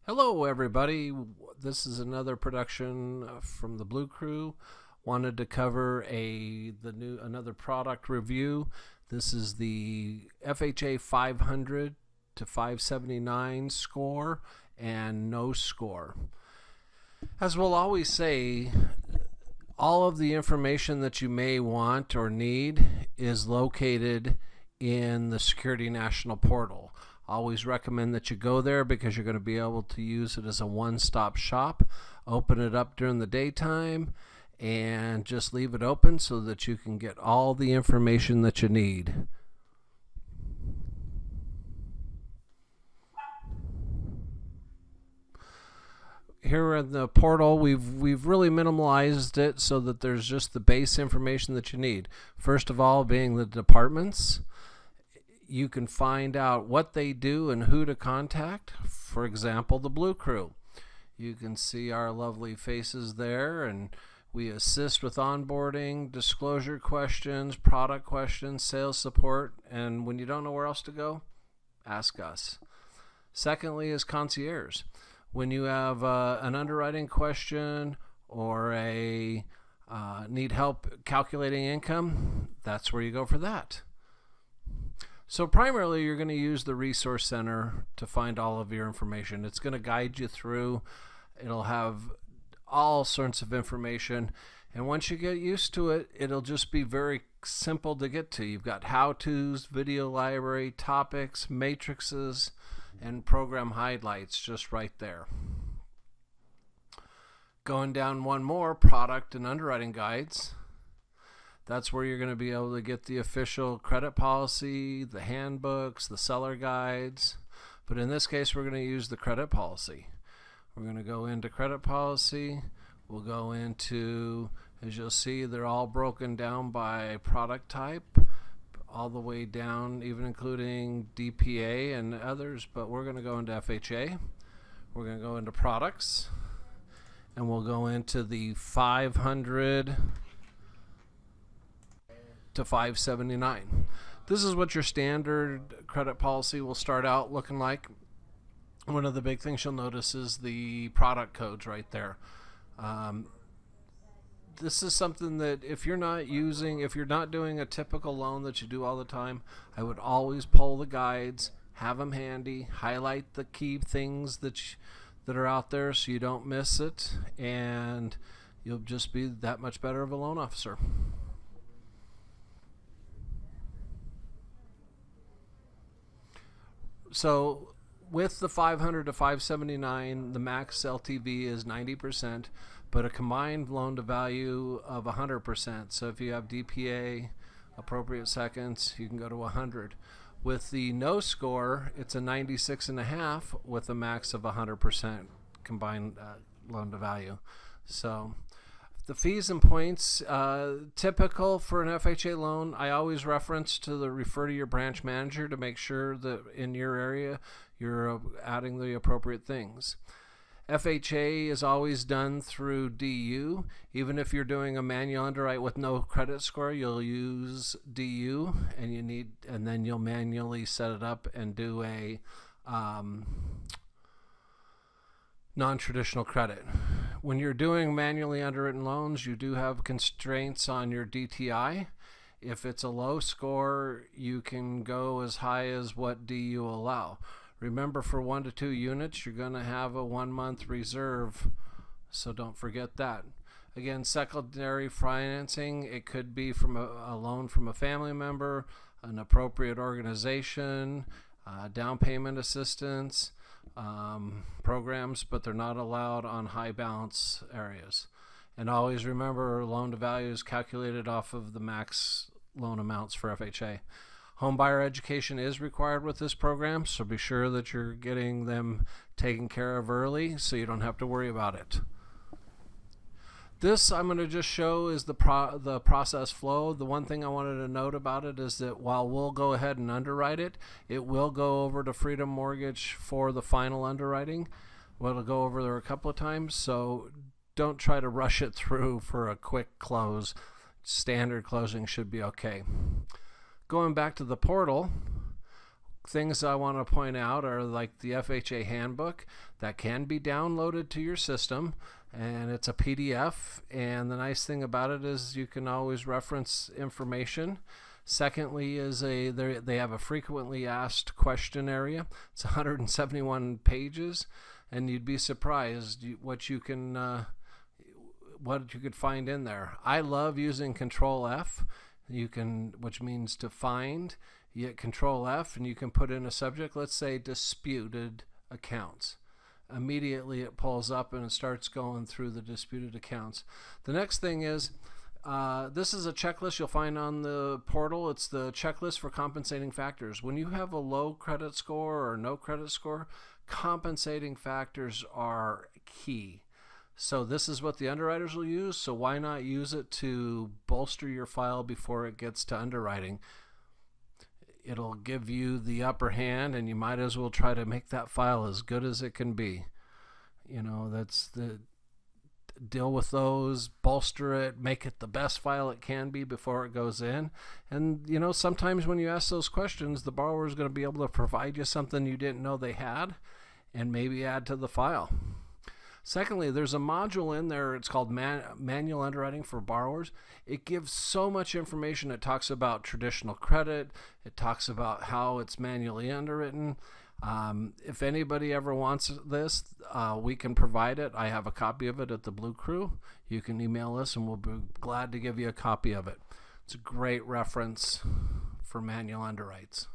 Hello everybody, this is another production from the Blue Crew. Wanted to cover another product review. This is the FHA 500 to 579 score and no score. As we'll always say, all of the information that you may want or need is located in the Security National Portal. Always recommend that you go there because you're going to be able to use it as a one-stop shop. Open it up during the daytime and just leave it open so that you can get all the information that you need. Here in the portal, we've really minimalized it so that there's just the base information that you need. First of all, being the departments. You can find out what they do and who to contact. For example, the Blue Crew. You can see our lovely faces there, and we assist with onboarding, disclosure questions, product questions, sales support, and when you don't know where else to go, ask us. Secondly is concierge. When you have an underwriting question or need help calculating income, that's where you go for that. So primarily you're going to use the Resource Center to find all of your information. It's going to guide you through. It'll have all sorts of information, and once you get used to it, it'll just be very simple to get to. You've got how-tos, video library, topics, matrices, and program highlights just right there. Going down one more, product and underwriting guides. That's where you're going to be able to get the official credit policy, the handbooks, the seller guides. But in this case, we're going to use the credit policy. We're going to go into credit policy. We'll go into, as you'll see, they're all broken down by product type, all the way down, even including DPA and others. But we're going to go into FHA. We're going to go into products. And we'll go into the 500 to 579. This is what your standard credit policy will start out looking like. One of the big things you'll notice is the product codes right there. This is something that if you're not doing a typical loan that you do all the time, I would always pull the guides, have them handy, highlight the key things that are out there so you don't miss it, and you'll just be that much better of a loan officer. So with the 500 to 579, the max LTV is 90%, but a combined loan to value of 100%. So if you have DPA, appropriate seconds, you can go to 100. With the no score, it's a 96.5 with a max of 100% combined loan to value. So the fees and points, typical for an FHA loan, I always refer to your branch manager to make sure that in your area you're adding the appropriate things. FHA is always done through DU. Even if you're doing a manual underwrite with no credit score, you'll use DU, and then you'll manually set it up and do a non-traditional credit. When you're doing manually underwritten loans, you do have constraints on your DTI. If it's a low score, you can go as high as what DU will allow. Remember, for 1 to 2 units, you're going to have a 1-month reserve, so don't forget that. Again, secondary financing, it could be from a loan from a family member, an appropriate organization, down payment assistance, programs, but they're not allowed on high balance areas. And always remember, loan to value is calculated off of the max loan amounts for FHA. Home buyer education is required with this program, so be sure that you're getting them taken care of early so you don't have to worry about it. This I'm going to just show is the process flow. The one thing I wanted to note about it is that while we'll go ahead and underwrite it, it will go over to Freedom Mortgage for the final underwriting. We'll go over there a couple of times, so don't try to rush it through for a quick close. Standard closing should be okay. Going back to the portal, things I want to point out are like the FHA handbook that can be downloaded to your system, and it's a PDF, and the nice thing about it is you can always reference information. Secondly is they have a frequently asked question area. It's 171 pages, and you'd be surprised what you could find in there. I love using Control F, which means to find. You hit Control F and you can put in a subject, let's say disputed accounts. Immediately it pulls up and it starts going through the disputed accounts. The next thing is, this is a checklist you'll find on the portal. It's the checklist for compensating factors. When you have a low credit score or no credit score, compensating factors are key. So this is what the underwriters will use, so why not use it to bolster your file before it gets to underwriting? It'll give you the upper hand, and you might as well try to make that file as good as it can be. That's the deal with those, bolster it, make it the best file it can be before it goes in. And sometimes when you ask those questions, the borrower is going to be able to provide you something you didn't know they had and maybe add to the file. Secondly, there's a module in there, it's called Manual Underwriting for Borrowers. It gives so much information. It talks about traditional credit. It talks about how it's manually underwritten. If anybody ever wants this, we can provide it. I have a copy of it at the Blue Crew. You can email us and we'll be glad to give you a copy of it. It's a great reference for manual underwrites.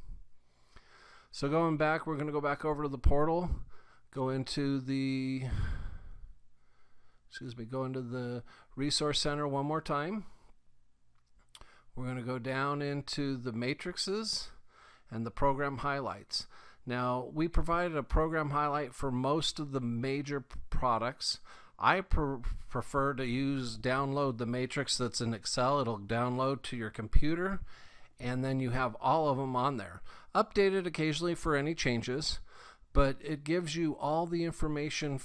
So going back, we're going to go back over to the portal, go into the Resource Center one more time. We're going to go down into the matrices and the program highlights. Now, we provided a program highlight for most of the major products. I prefer to download the matrix that's in Excel. It'll download to your computer, and then you have all of them on there. Updated occasionally for any changes, but it gives you all the information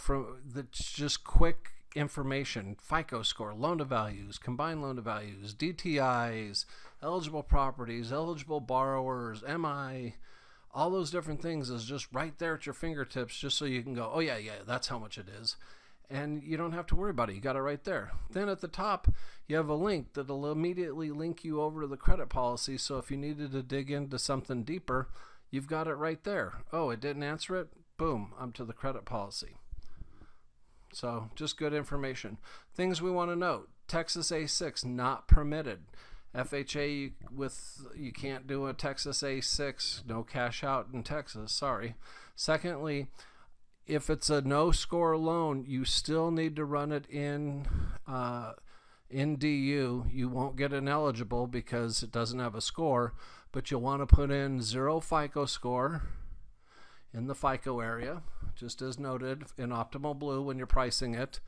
that's just quick information: FICO score, loan to values, combined loan to values, DTIs, eligible properties, eligible borrowers, MI, all those different things is just right there at your fingertips, just so you can go, oh yeah, that's how much it is. And you don't have to worry about it. You got it right there. Then at the top, you have a link that'll immediately link you over to the credit policy. So if you needed to dig into something deeper, you've got it right there. Oh, it didn't answer it? Boom, I'm to the credit policy. So just good information. Things we want to note: Texas A6 not permitted. FHA, you can't do a Texas A6, no cash out in Texas, sorry. Secondly, if it's a no score loan, you still need to run it in DU. You won't get ineligible because it doesn't have a score, but you'll want to put in 0 FICO score in the FICO area, just as noted in Optimal Blue when you're pricing it.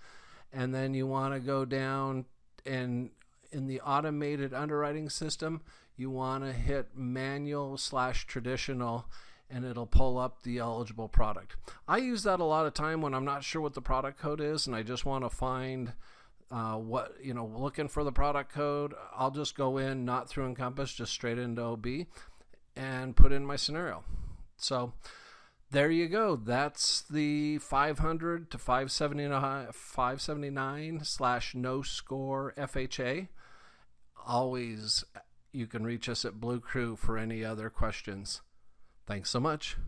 And then you want to go down, and in the automated underwriting system, you want to hit manual/traditional, and it'll pull up the eligible product. I use that a lot of time when I'm not sure what the product code is and I just want to find looking for the product code. I'll just go in, not through Encompass, just straight into OB and put in my scenario. So there you go. That's the 500 to 579/no score FHA. Always, you can reach us at Blue Crew for any other questions. Thanks so much.